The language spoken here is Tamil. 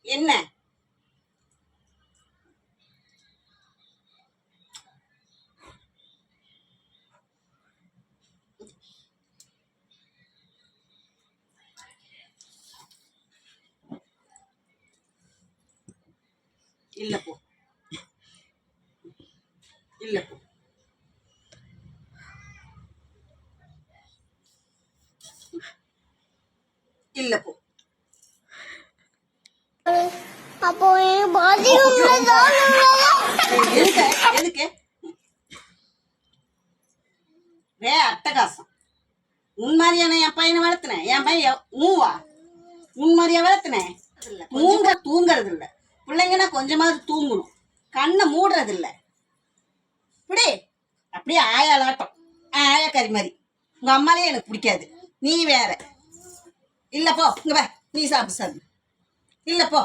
என்ன இல்ல போ இல்ல போ இல்ல போ அப்போ எதுக்கு அட்டகாசம் உன் மாதிரியான என் பையனை வளர்த்துனேன். என் பையன் மூவா உன் மாதிரியா வளர்த்துனேன். தூங்குறது இல்லை. பிள்ளைங்கன்னா கொஞ்சமாவது தூங்கணும். கண்ணை மூடுறது இல்லை. இப்படி அப்படியே ஆயாலாட்டம் ஆயாக்காரி மாதிரி. உங்க அம்மாலே எனக்கு பிடிக்காது. நீ வேற. இல்ல போ. இங்க நீ சாப்பிடு இல்ல போ.